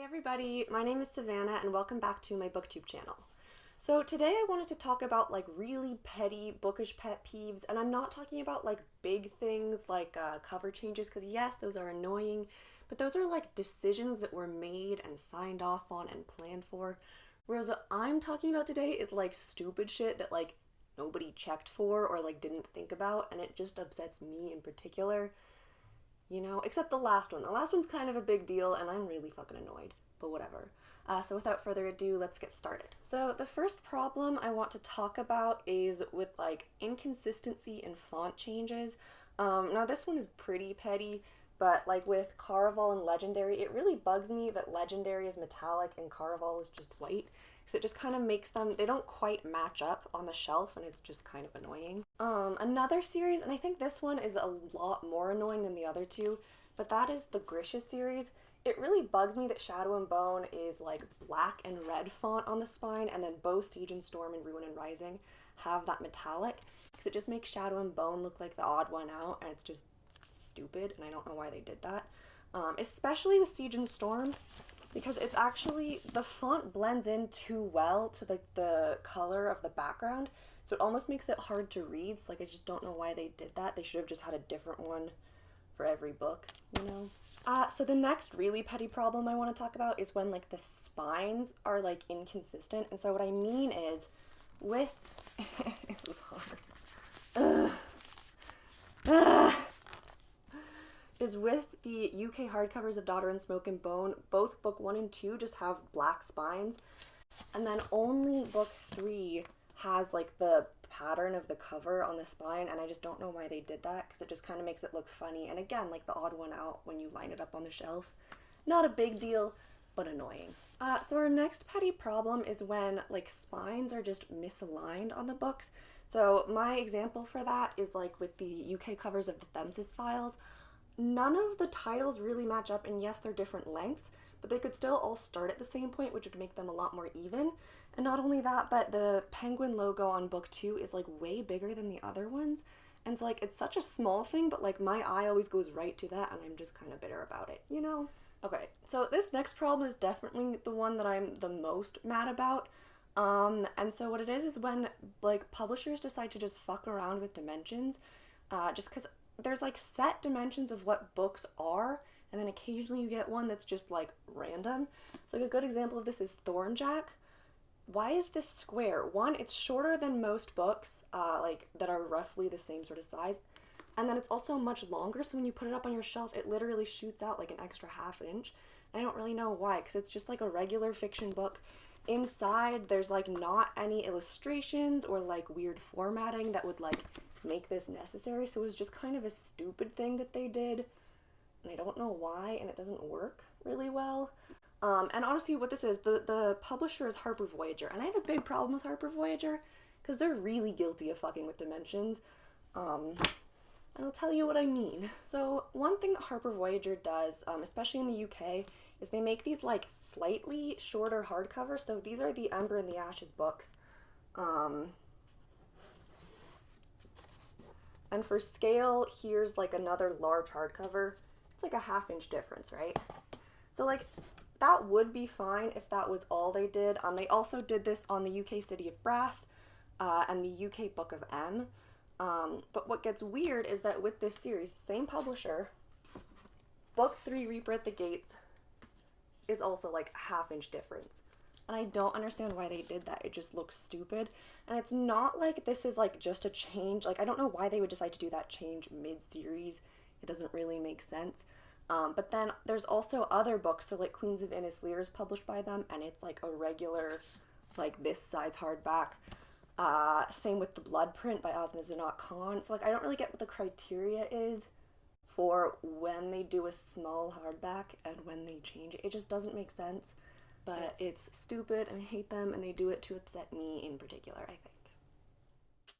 Everybody, my name is Savannah and welcome back to my booktube channel. So today I wanted to talk about like really petty bookish pet peeves, and I'm not talking about like big things like cover changes, because yes, those are annoying, but those are like decisions that were made and signed off on and planned for. Whereas what I'm talking about today is like stupid shit that like nobody checked for or like didn't think about, and it just upsets me in particular. You know, except the last one. The last one's kind of a big deal, and I'm really fucking annoyed, but whatever. So without further ado, let's get started. So the first problem I want to talk about is with like inconsistency in font changes. Now this one is pretty petty, but like with Caraval and Legendary, it really bugs me that Legendary is metallic and Caraval is just white. So it just kind of makes them, they don't quite match up on the shelf, and it's just kind of annoying. Another series, and I think this one is a lot more annoying than the other two, but that is the Grisha series. It really bugs me that Shadow and Bone is like black and red font on the spine, and then both Siege and Storm and Ruin and Rising have that metallic, because it just makes Shadow and Bone look like the odd one out, and it's just stupid, and I don't know why they did that. Especially with Siege and Storm, because it's actually, the font blends in too well to the color of the background, so it almost makes it hard to read. So like I just don't know why they did that. They should have just had a different one for every book, you know? So the next really petty problem I want to talk about is when like the spines are like inconsistent. And so what I mean is with it was hard. Is with the UK hardcovers of Daughter and Smoke and Bone, both book 1 and 2 just have black spines, and then only book 3 has like the pattern of the cover on the spine, and I just don't know why they did that, because it just kind of makes it look funny, and again, like the odd one out when you line it up on the shelf. Not a big deal, but annoying. So our next petty problem is when like spines are just misaligned on the books. So my example for that is like with the UK covers of the Themsis Files. None of the tiles really match up, and yes, they're different lengths, but they could still all start at the same point, which would make them a lot more even. And not only that, but the penguin logo on book 2 is like way bigger than the other ones, and so like it's such a small thing, but like my eye always goes right to that, and I'm just kind of bitter about it, you know? Okay, so this next problem is definitely the one that I'm the most mad about. And so what it is when like publishers decide to just fuck around with dimensions, just because there's like set dimensions of what books are, and then occasionally you get one that's just like random. So like a good example of this is Thornjack. Why is this square? One, it's shorter than most books, like that are roughly the same sort of size, and then it's also much longer, so when you put it up on your shelf, it literally shoots out like an extra ½ inch. And I don't really know why, because it's just like a regular fiction book. Inside, there's like not any illustrations or like weird formatting that would like make this necessary, so it was just kind of a stupid thing that they did, and I don't know why, and it doesn't work really well. And honestly, what this is, the publisher is Harper Voyager, and I have a big problem with Harper Voyager, because they're really guilty of fucking with dimensions, and I'll tell you what I mean. So one thing that Harper Voyager does, especially in the UK, is they make these like slightly shorter hardcovers. So these are the Ember and the Ashes books. And for scale, here's like another large hardcover. It's like a ½ inch difference, right? So like that would be fine if that was all they did. They also did this on the UK City of Brass and the UK Book of M. But what gets weird is that with this series, same publisher, book 3, Reaper at the Gates, is also like ½ inch difference. And I don't understand why they did that. It just looks stupid. And it's not like this is like just a change. Like I don't know why they would decide to do that change mid-series. It doesn't really make sense. But then there's also other books. So like Queens of Innis Lear is published by them, and it's like a regular, like this size hardback. Same with The Blood Print by Asma Zinat Khan. So like I don't really get what the criteria is for when they do a small hardback and when they change it. It just doesn't make sense. But it's stupid, and I hate them, and they do it to upset me in particular, I think.